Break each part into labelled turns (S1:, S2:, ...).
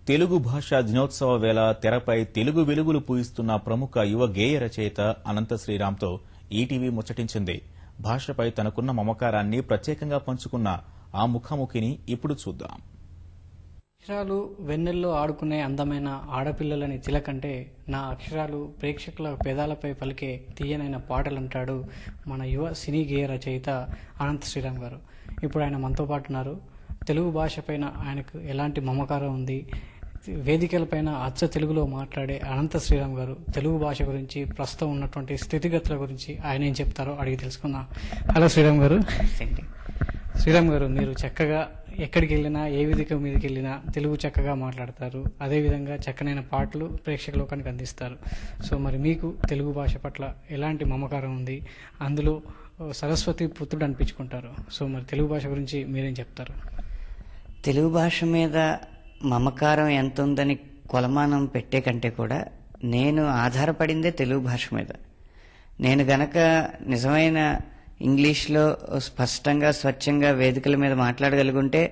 S1: తెలుగు భాషా దినోత్సవ వేళ తెరపై తెలుగు వెలుగులు పూయిస్తున్న ప్రముఖ యువ గేయ రచయిత అనంత శ్రీరామ్తో ఈటీవీ ముచ్చటించింది. భాషపై తనకున్న మమకారాన్ని ప్రత్యేకంగా పంచుకున్న ఆ ముఖాముఖిని ఇప్పుడు చూద్దాం.
S2: అక్షరాలు వెన్నెల్లో ఆడుకునే అందమైన ఆడపిల్లలని తిలకంటే నా అక్షరాలు ప్రేక్షకుల పెదాలపై పలికే తీయనైన పాటలంటాడు మన యువ సినీ గేయ రచయిత అనంత శ్రీరామ్ గారు. ఇప్పుడు ఆయన మనతో పాటు ఉన్నారు. తెలుగు భాష పైన ఆయనకు ఎలాంటి మమకారం ఉంది, వేదికలపైన అచ్చ తెలుగులో మాట్లాడే అనంత శ్రీరామ్ గారు తెలుగు భాష గురించి, ప్రస్తుతం ఉన్నటువంటి స్థితిగతుల గురించి ఆయన ఏం చెప్తారో అడిగి తెలుసుకుందాం. హలో శ్రీరామ్ గారు. శ్రీరామ్ గారు, మీరు చక్కగా ఎక్కడికి వెళ్ళినా, ఏ వేదిక మీదకి వెళ్ళినా తెలుగు చక్కగా మాట్లాడతారు. అదేవిధంగా చక్కనైన పాటలు ప్రేక్షక లోకానికి అందిస్తారు. సో మరి మీకు తెలుగు భాష పట్ల ఎలాంటి మమకారం ఉంది? అందులో సరస్వతి పుత్రుడు అనిపించుకుంటారు. సో మరి తెలుగు భాష గురించి మీరేం చెప్తారు?
S3: తెలుగు భాష మీద మమకారం ఎంత ఉందని కొలమానం పెట్టే కంటే కూడా నేను ఆధారపడిందే తెలుగు భాష మీద. నేను గనక నిజమైన ఇంగ్లీష్లో స్పష్టంగా, స్వచ్ఛంగా వేదికల మీద మాట్లాడగలుగుంటే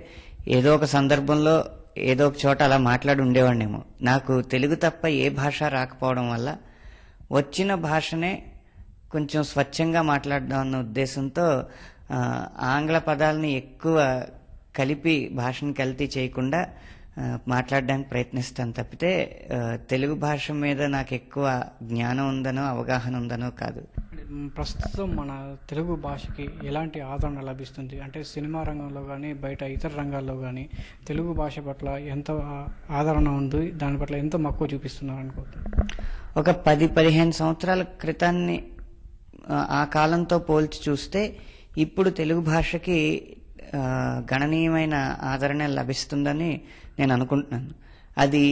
S3: ఏదో ఒక సందర్భంలో ఏదో ఒక చోట అలా మాట్లాడి ఉండేవాడినేమో. నాకు తెలుగు తప్ప ఏ భాష రాకపోవడం వల్ల వచ్చిన భాషనే కొంచెం స్వచ్ఛంగా మాట్లాడడం అన్న ఉద్దేశంతో ఆంగ్ల పదాలని ఎక్కువ కలిపి భాషను కల్తీ చేయకుండా మాట్లాడడానికి ప్రయత్నిస్తాను తప్పితే తెలుగు భాష మీద నాకు ఎక్కువ జ్ఞానం ఉందనో అవగాహన ఉందనో కాదు.
S2: ప్రస్తుతం మన తెలుగు భాషకి ఎలాంటి ఆదరణ లభిస్తుంది? అంటే సినిమా రంగంలో కానీ, బయట ఇతర రంగాల్లో కానీ తెలుగు భాష పట్ల ఎంత ఆదరణ ఉంది, దాని పట్ల ఎంత మక్కువ చూపిస్తున్నారు అనుకుంటున్నారు?
S3: ఒక 10-15 సంవత్సరాల క్రితాన్ని ఆ కాలంతో పోల్చి చూస్తే ఇప్పుడు తెలుగు భాషకి గణనీయమైన ఆదరణ లభిస్తుందని నేను అనుకుంటున్నాను. అది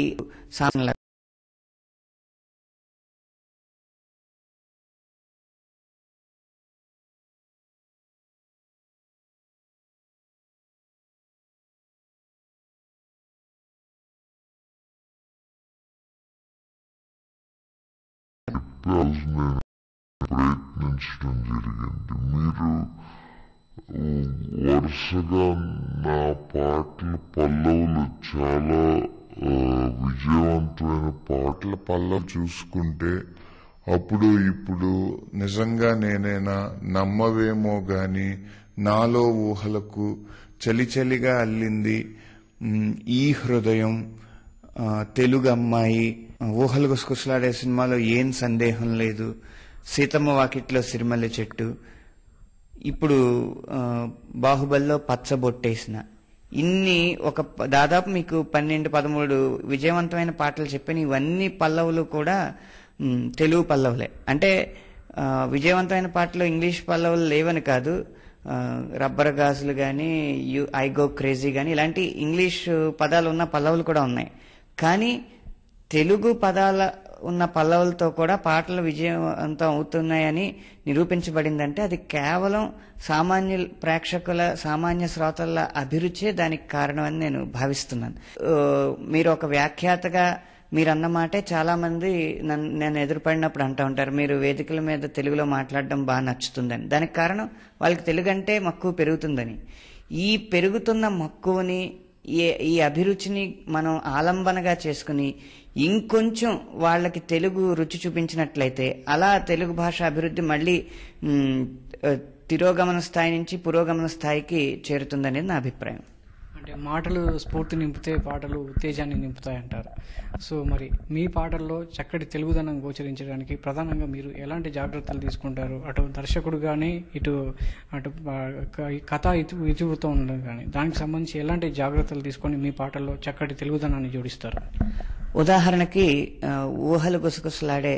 S4: ప్రయత్నించడం జరిగింది. మీరు వరుసగా నా పాటల పల్లవులు చాలా విజయవంతమైన పాటల పల్లవి చూసుకుంటే అప్పుడు ఇప్పుడు నిజంగా నేనైనా నమ్మవేమో గాని, నాలో ఊహలకు చలిచలిగా అల్లింది ఈ హృదయం, తెలుగు అమ్మాయి, ఊహలు గుసగుసలాడే సినిమాలో ఏం సందేహం లేదు, సీతమ్మ వాకిట్లో సిరిమల్లె చెట్టు, ఇప్పుడు బాహుబలిలో పచ్చబొట్టేసిన, ఇన్ని ఒక దాదాపు మీకు 12-13 విజయవంతమైన పాటలు చెప్పాను. ఇవన్నీ పల్లవులు కూడా తెలుగు పల్లవులే. అంటే విజయవంతమైన పాటలు ఇంగ్లీష్ పల్లవులు లేవని కాదు. రబ్బర్ గాజులు కానీ, ఐ గో క్రేజీ కానీ ఇలాంటి ఇంగ్లీష్ పదాలు ఉన్న పల్లవులు కూడా ఉన్నాయి. కానీ తెలుగు పదాల ఉన్న పల్లవులతో కూడా పాటలు విజయవంతం అవుతున్నాయని నిరూపించబడిందంటే అది కేవలం సామాన్య ప్రేక్షకుల, సామాన్య శ్రోతల అభిరుచే దానికి కారణం అని నేను భావిస్తున్నాను. మీరు ఒక వ్యాఖ్యాతగా మీరు అన్న మాటే చాలా మంది నేను ఎదురుపడినప్పుడు అంటూ ఉంటారు, మీరు వేదికల మీద తెలుగులో మాట్లాడడం బాగా నచ్చుతుందని. దానికి కారణం వాళ్ళకి తెలుగు అంటే మక్కువ పెరుగుతుందని. ఈ పెరుగుతున్న మక్కువని, ఈ అభిరుచిని మనం ఆలంబనగా చేసుకుని ఇంకొంచెం వాళ్ళకి తెలుగు రుచి చూపించినట్లయితే అలా తెలుగు భాష అభివృద్ధి మళ్ళీ తిరోగమన స్థాయి నుంచి పురోగమన స్థాయికి చేరుతుందనేది నా అభిప్రాయం.
S2: అంటే మాటలు స్ఫూర్తి నింపితే పాటలు ఉత్తేజాన్ని నింపుతాయి అంటారు. సో మరి మీ పాటల్లో చక్కటి తెలుగుదనం గోచరించడానికి ప్రధానంగా మీరు ఎలాంటి జాగ్రత్తలు తీసుకుంటారు? అటు దర్శకుడు కానీ, అటు కథ ఇతివృత్తం ఉండడం కానీ, దానికి సంబంధించి ఎలాంటి జాగ్రత్తలు తీసుకొని మీ పాటల్లో చక్కటి తెలుగుదనాన్ని జోడిస్తారు?
S3: ఉదాహరణకి ఊహలు గుసగుసలాడే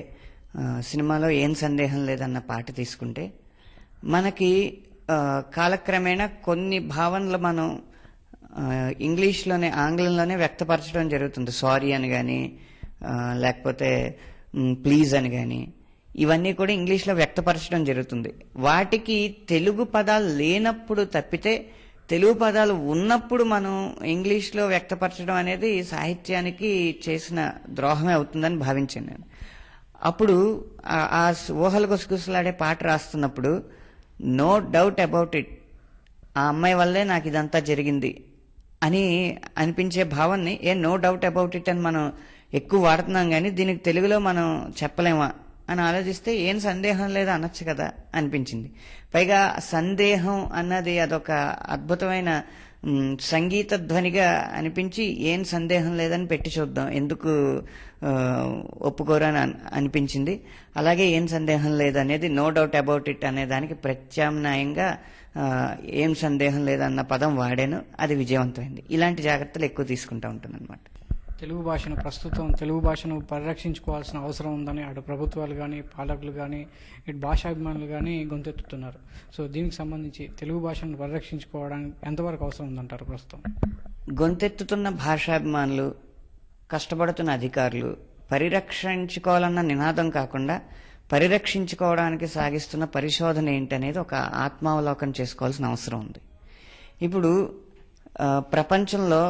S3: సినిమాలో ఏం సందేహం లేదన్న పాట తీసుకుంటే మనకి కాలక్రమేణా కొన్ని భావనలు మనం ఇంగ్లీష్లోనే, ఆంగ్లంలోనే వ్యక్తపరచడం జరుగుతుంది. సారీ అని కానీ, లేకపోతే ప్లీజ్ అని కానీ, ఇవన్నీ కూడా ఇంగ్లీష్లో వ్యక్తపరచడం జరుగుతుంది. వాటికి తెలుగు పదాలు లేనప్పుడు తప్పితే తెలుగు పదాలు ఉన్నప్పుడు మనం ఇంగ్లీష్లో వ్యక్తపరచడం అనేది సాహిత్యానికి చేసిన ద్రోహమే అవుతుందని భావించాను నేను. అప్పుడు ఆ ఊహలు గుసగుసలాడే పాట రాస్తున్నప్పుడు నో డౌట్ అబౌట్ ఇట్, ఆ అమ్మాయి వల్లే నాకు ఇదంతా జరిగింది అని అనిపించే భావాన్ని నో డౌట్ అబౌట్ ఇట్ అని మనం ఎక్కువ వాడుతున్నాం, కానీ దీనికి తెలుగులో మనం చెప్పలేమా అని ఆలోచిస్తే ఏం సందేహం లేదా అనొచ్చు కదా అనిపించింది. పైగా సందేహం అన్నది అదొక అద్భుతమైన సంగీత ధ్వనిగా అనిపించి ఏం సందేహం లేదని పెట్టి చూద్దాం, ఎందుకు ఒప్పుకోరు అని అనిపించింది. అలాగే ఏం సందేహం లేదనేది నో డౌట్ అబౌట్ ఇట్ అనే దానికి ప్రత్యామ్నాయంగా ఏం సందేహం లేదన్న పదం వాడాను, అది విజయవంతమైంది. ఇలాంటి జాగ్రత్తలు ఎక్కువ తీసుకుంటూ ఉంటాను అనమాట.
S2: తెలుగు భాషను ప్రస్తుతం తెలుగు భాషను పరిరక్షించుకోవాల్సిన అవసరం ఉందని అటు ప్రభుత్వాలు కానీ పాలకులు కానీ ఇటు భాషాభిమానులు కానీ గొంతెత్తుతున్నారు. సో దీనికి సంబంధించి తెలుగు భాషను పరిరక్షించుకోవడానికి ఎంతవరకు అవసరం ఉందంటారు ప్రస్తుతం?
S3: గొంతెత్తుతున్న భాషాభిమానులు, కష్టపడుతున్న అధికారులు పరిరక్షించుకోవాలన్న నినాదం కాకుండా పరిరక్షించుకోవడానికి సాగిస్తున్న పరిశోధన ఏంటనేది ఒక ఆత్మావలోకనం చేసుకోవాల్సిన అవసరం ఉంది. ఇప్పుడు ప్రపంచంలో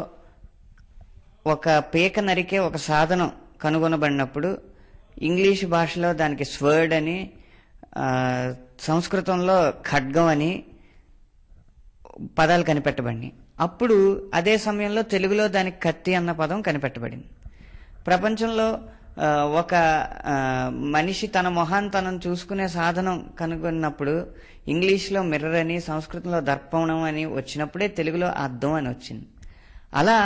S3: ఒక పీక నరికే ఒక సాధనం కనుగొనబడినప్పుడు ఇంగ్లీషు భాషలో దానికి స్వర్డ్ అని, సంస్కృతంలో ఖడ్గం అని పదాలు కనిపెట్టబడినాయి. అప్పుడు అదే సమయంలో తెలుగులో దానికి కత్తి అన్న పదం కనిపెట్టబడింది. ప్రపంచంలో ఒక మనిషి తన మొహాన్ని తనను చూసుకునే సాధనం కనుగొన్నప్పుడు ఇంగ్లీష్లో మిర్రర్ అని, సంస్కృతంలో దర్పణం అని వచ్చినప్పుడే తెలుగులో అద్దం అని వచ్చింది. అలా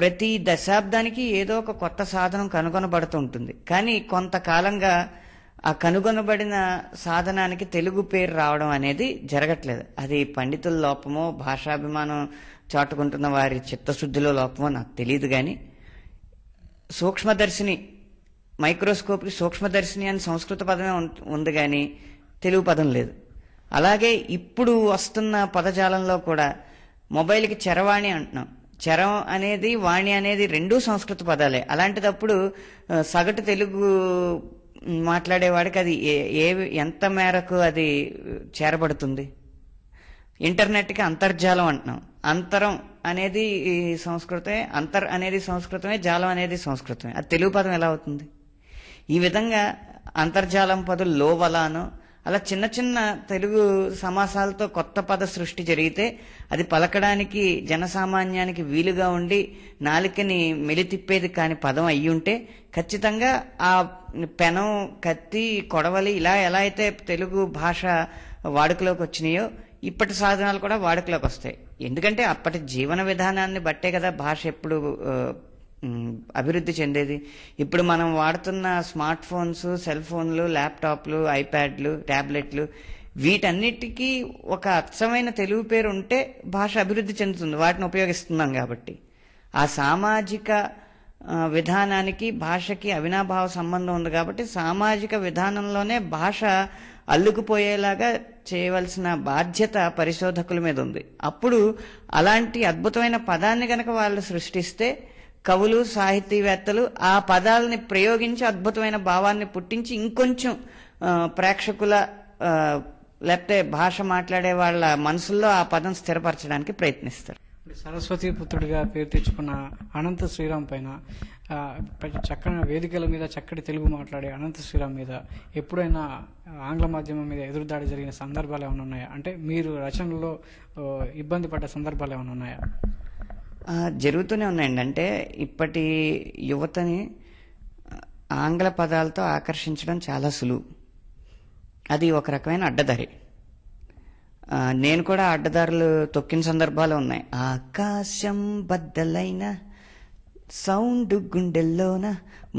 S3: ప్రతి దశాబ్దానికి ఏదో ఒక కొత్త సాధనం కనుగొనబడుతూ ఉంటుంది. కానీ కొంతకాలంగా ఆ కనుగొనబడిన సాధనానికి తెలుగు పేరు రావడం అనేది జరగట్లేదు. అది పండితుల లోపమో భాషాభిమానం చాటుకుంటున్న వారి చిత్తశుద్ధిలో లోపమో నాకు తెలియదు. కానీ సూక్ష్మదర్శిని, మైక్రోస్కోప్కి సూక్ష్మదర్శిని అని సంస్కృత పదమే ఉంది, కానీ తెలుగు పదం లేదు. అలాగే ఇప్పుడు వస్తున్న పదజాలంలో కూడా మొబైల్కి చరవాణి అంటున్నాం. చరం అనేది, వాణి అనేది రెండూ సంస్కృత పదాలే. అలాంటిదప్పుడు సగటు తెలుగు మాట్లాడేవాడికి అది ఎంత మేరకు అది చేరబడుతుంది? ఇంటర్నెట్కి అంతర్జాలం అంటున్నాం. అంతరం అనేది సంస్కృతమే, అంతర్ అనేది సంస్కృతమే, జాలం అనేది సంస్కృతమే. అది తెలుగు పదం ఎలా అవుతుంది? ఈ విధంగా అంతర్జాలం పదులు లోవలానో అలా చిన్న చిన్న తెలుగు సమాసాలతో కొత్త పద సృష్టి జరిగితే అది పలకడానికి జనసామాన్యానికి వీలుగా ఉండి నాలికని మెలితిప్పేది కాని పదం అయ్యుంటే ఖచ్చితంగా ఆ పెనం, కత్తి, కొడవలి ఇలా ఎలా అయితే తెలుగు భాష వాడుకలోకి వచ్చినాయో ఇప్పటి సాధనాలు కూడా వాడుకలోకి వస్తాయి. ఎందుకంటే అప్పటి జీవన విధానాన్ని బట్టే కదా భాష ఎప్పుడు అభివృద్ధి చెందేది. ఇప్పుడు మనం వాడుతున్న స్మార్ట్ ఫోన్స్, సెల్ ఫోన్లు, ల్యాప్టాప్లు, ఐప్యాడ్లు, ట్యాబ్లెట్లు వీటన్నిటికీ ఒక అచ్చమైన తెలుగు పేరు ఉంటే భాష అభివృద్ధి చెందుతుంది, వాటిని ఉపయోగిస్తున్నాం కాబట్టి. ఆ సామాజిక విధానానికి భాషకి అవినాభావ సంబంధం ఉంది కాబట్టి సామాజిక విధానంలోనే భాష అల్లుకుపోయేలాగా చేయవలసిన బాధ్యత పరిశోధకుల మీద ఉంది. అప్పుడు అలాంటి అద్భుతమైన పదాన్ని గనక వాళ్ళు సృష్టిస్తే కవులు, సాహితీవేత్తలు ఆ పదాలని ప్రయోగించి అద్భుతమైన భావాన్ని పుట్టించి ఇంకొంచెం ప్రేక్షకుల లేకపోతే భాష మాట్లాడే వాళ్ళ మనసుల్లో ఆ పదం స్థిరపరచడానికి ప్రయత్నిస్తారు.
S2: సరస్వతి పుత్రుడిగా పేరు తెచ్చుకున్న అనంత శ్రీరామ్ పైన చక్కని వేదికల మీద చక్కటి తెలుగు మాట్లాడే అనంత శ్రీరామ్ మీద ఎప్పుడైనా ఆంగ్ల మాధ్యమం మీద ఎదురుదాడి జరిగిన సందర్భాలు ఏమైనా ఉన్నాయా? అంటే మీరు రచనలో ఇబ్బంది పడ్డ సందర్భాలు ఏమైనా ఉన్నాయా?
S3: జరుగుతూనే ఉన్నాయండి. అంటే ఇప్పటి యువతని ఆంగ్ల పదాలతో ఆకర్షించడం చాలా సులువు. అది ఒక రకమైన అడ్డదారి. నేను కూడా అడ్డదారులు తొక్కిన సందర్భాలు ఉన్నాయి. ఆకాశం బద్దలైన సౌండ్ గుండెల్లోన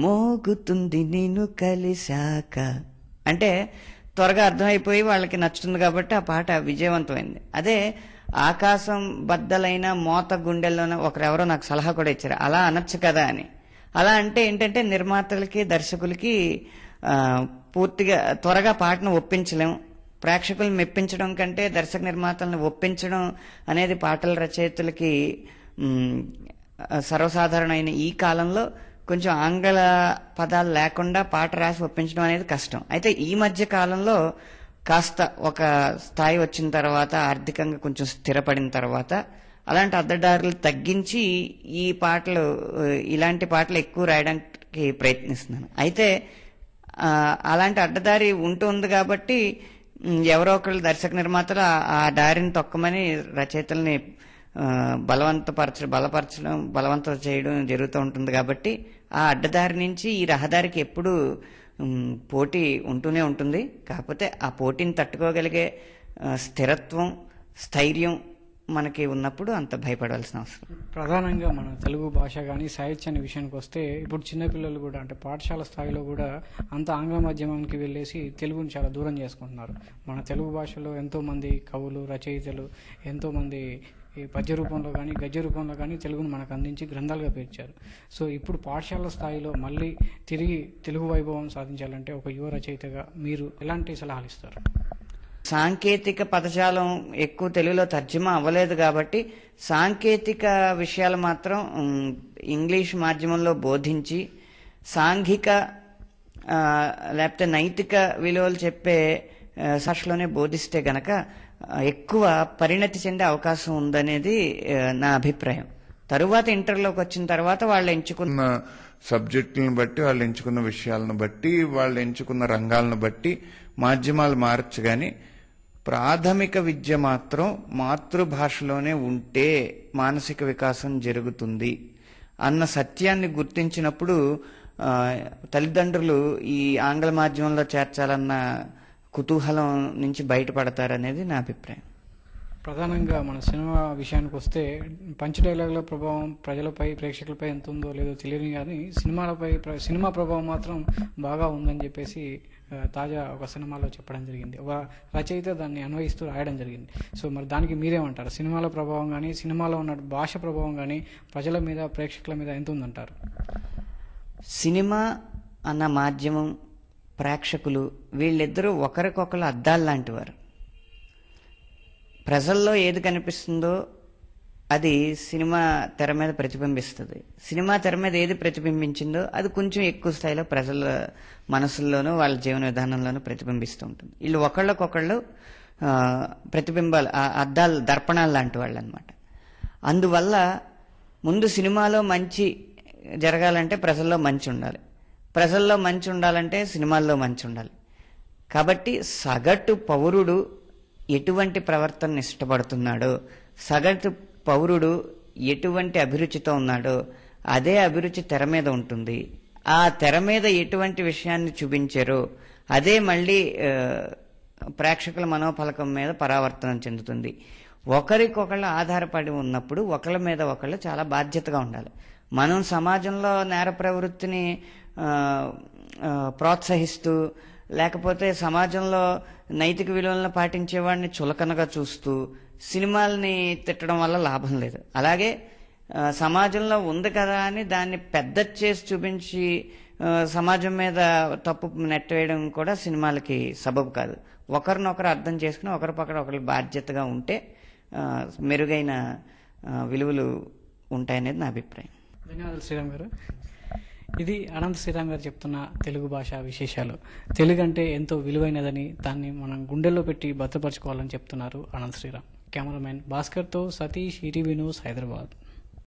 S3: మోగుతుంది నేను కలిశాక అంటే త్వరగా అర్థమైపోయి వాళ్ళకి నచ్చుతుంది కాబట్టి ఆ పాట విజయవంతమైంది. అదే ఆకాశం బద్దలైన మోత గుండెల్లోన ఒకరెవరో నాకు సలహా కూడా ఇచ్చారు, అలా అనొచ్చు కదా అని. అలా అంటే ఏంటంటే నిర్మాతలకి, దర్శకులకి పూర్తిగా త్వరగా పాటను ఒప్పించలేం. ప్రేక్షకులను మెప్పించడం కంటే దర్శక నిర్మాతలను ఒప్పించడం అనేది పాటల రచయితలకి సర్వసాధారణమైన ఈ కాలంలో కొంచెం ఆంగ్ల పదాలు లేకుండా పాట రాసి ఒప్పించడం అనేది కష్టం. అయితే ఈ మధ్య కాలంలో కాస్త ఒక స్థాయి వచ్చిన తర్వాత, ఆర్థికంగా కొంచెం స్థిరపడిన తర్వాత అలాంటి అడ్డదారులు తగ్గించి ఈ పాటలు, ఇలాంటి పాటలు ఎక్కువ రాయడానికి ప్రయత్నిస్తున్నాను. అయితే అలాంటి అడ్డదారి ఉంటుంది కాబట్టి ఎవరో ఒకళ్ళు దర్శక నిర్మాతలు ఆ దారిని తొక్కమని రచయితల్ని బలవంతం చేయడం జరుగుతూ ఉంటుంది. కాబట్టి ఆ అడ్డదారి నుంచి ఈ రహదారికి ఎప్పుడు పోటీ ఉంటూనే ఉంటుంది. కాకపోతే ఆ పోటీని తట్టుకోగలిగే స్థిరత్వం, స్థైర్యం మనకి ఉన్నప్పుడు అంత భయపడాల్సిన అవసరం.
S2: ప్రధానంగా మన తెలుగు భాష కానీ సాహిత్యాన్ని విషయానికి వస్తే ఇప్పుడు చిన్నపిల్లలు కూడా అంటే పాఠశాల స్థాయిలో కూడా అంత ఆంగ్ల మాధ్యమానికి వెళ్ళేసి తెలుగుని చాలా దూరం చేసుకుంటున్నారు. మన తెలుగు భాషలో ఎంతోమంది కవులు, రచయితలు, ఎంతోమంది ఈ పద్య రూపంలో కానీ గద్య రూపంలో కానీ తెలుగును మనకు అందించి గ్రంథాలుగా పేర్చారు. సో ఇప్పుడు పాఠశాల స్థాయిలో మళ్ళీ తిరిగి తెలుగు వైభవం సాధించాలంటే ఒక యువ రచయితగా మీరు ఎలాంటి సలహాలు ఇస్తారు?
S3: సాంకేతిక పదజాలం ఎక్కువ తెలుగులో తర్జుమా అవ్వలేదు కాబట్టి సాంకేతిక విషయాలు మాత్రం ఇంగ్లీష్ మాధ్యమంలో బోధించి సాంఘిక లేకపోతే నైతిక విలువలు చెప్పే భాషలోనే బోధిస్తే గనక ఎక్కువ పరిణతి చెందే అవకాశం ఉందనేది నా అభిప్రాయం. తరువాత ఇంటర్లోకి వచ్చిన తర్వాత వాళ్ళు ఎంచుకున్న
S4: సబ్జెక్టులను బట్టి, వాళ్ళు ఎంచుకున్న విషయాలను బట్టి, వాళ్ళు ఎంచుకున్న రంగాలను బట్టి మాధ్యమాలు మారచ్చు. కానీ ప్రాథమిక విద్య మాత్రం మాతృభాషలోనే ఉంటే మానసిక వికాసం జరుగుతుంది అన్న సత్యాన్ని గుర్తించినప్పుడు తల్లిదండ్రులు ఈ ఆంగ్ల మాధ్యమంలో చేర్చాలన్న కుతూహలం నుంచి బయటపడతారనేది నా అభిప్రాయం.
S2: ప్రధానంగా మన సినిమా విషయానికి వస్తే పంచ్ డైలాగుల ప్రభావం ప్రజలపై, ప్రేక్షకులపై ఎంత ఉందో లేదో తెలియదు కానీ సినిమా ప్రభావం మాత్రం బాగా ఉందని చెప్పేసి తాజా ఒక సినిమాలో చెప్పడం జరిగింది. ఒక రచయిత దాన్ని అన్వయిస్తూ రాయడం జరిగింది. సో మరి దానికి మీరేమంటారు? సినిమాల ప్రభావం కానీ, సినిమాలో ఉన్న భాష ప్రభావం కానీ ప్రజల మీద, ప్రేక్షకుల మీద ఎంత ఉందంటారు?
S3: సినిమా అన్న మాధ్యమం, ప్రేక్షకులు వీళ్ళిద్దరూ ఒకరికొకరు అద్దాలు లాంటి వారు. ప్రజల్లో ఏది కనిపిస్తుందో అది సినిమా తెర మీద ప్రతిబింబిస్తుంది. సినిమా తెర మీద ఏది ప్రతిబింబించిందో అది కొంచెం ఎక్కువ స్థాయిలో ప్రజల మనసుల్లోనూ వాళ్ళ జీవన విధానంలోనూ ప్రతిబింబిస్తూ ఉంటుంది. వీళ్ళు ఒకళ్ళకొకళ్ళు ప్రతిబింబాలు, అద్దాలు, దర్పణాలు లాంటి వాళ్ళు అనమాట. అందువల్ల ముందు సినిమాలో మంచి జరగాలంటే ప్రజల్లో మంచి ఉండాలి, ప్రజల్లో మంచి ఉండాలంటే సినిమాల్లో మంచి ఉండాలి. కాబట్టి సగటు పౌరుడు ఎటువంటి ప్రవర్తనను ఇష్టపడుతున్నాడో, సగటు పౌరుడు ఎటువంటి అభిరుచితో ఉన్నాడో అదే అభిరుచి తెర మీద ఉంటుంది. ఆ తెర మీద ఎటువంటి విషయాన్ని చూపించారో అదే మళ్ళీ ప్రేక్షకుల మనోఫలకం మీద పరావర్తనం చెందుతుంది. ఒకరికొకళ్ళు ఆధారపడి ఉన్నప్పుడు ఒకళ్ళ మీద ఒకళ్ళు చాలా బాధ్యతగా ఉండాలి. మనం సమాజంలో నేర ప్రవృత్తిని ప్రోత్సహిస్తూ, లేకపోతే సమాజంలో నైతిక విలువలను పాటించేవాడిని చులకనగా చూస్తూ సినిమాల్ని తిట్టడం వల్ల లాభం లేదు. అలాగే సమాజంలో ఉంది కదా అని దాన్ని పెద్ద చేసి చూపించి సమాజం మీద తప్పు నెట్టవేయడం కూడా సినిమాలకి సబబు కాదు. ఒకరినొకరు అర్థం చేసుకుని ఒకరి పక్కన ఒకరి బాధ్యతగా ఉంటే మెరుగైన విలువలు ఉంటాయనేది నా అభిప్రాయం.
S2: ధన్యవాదాలు శ్రీరామ్ గారు. ఇది అనంత శ్రీరామ్ గారు చెప్తున్న తెలుగు భాష విశేషాలు. తెలుగు అంటే ఎంతో విలువైనదని, దాన్ని మనం గుండెల్లో పెట్టి భద్రపరచుకోవాలని చెప్తున్నారు అనంత శ్రీరామ్. కెమెరామెన్ భాస్కర్తో సతీష్, ఈటీవీ న్యూస్, హైదరాబాద్.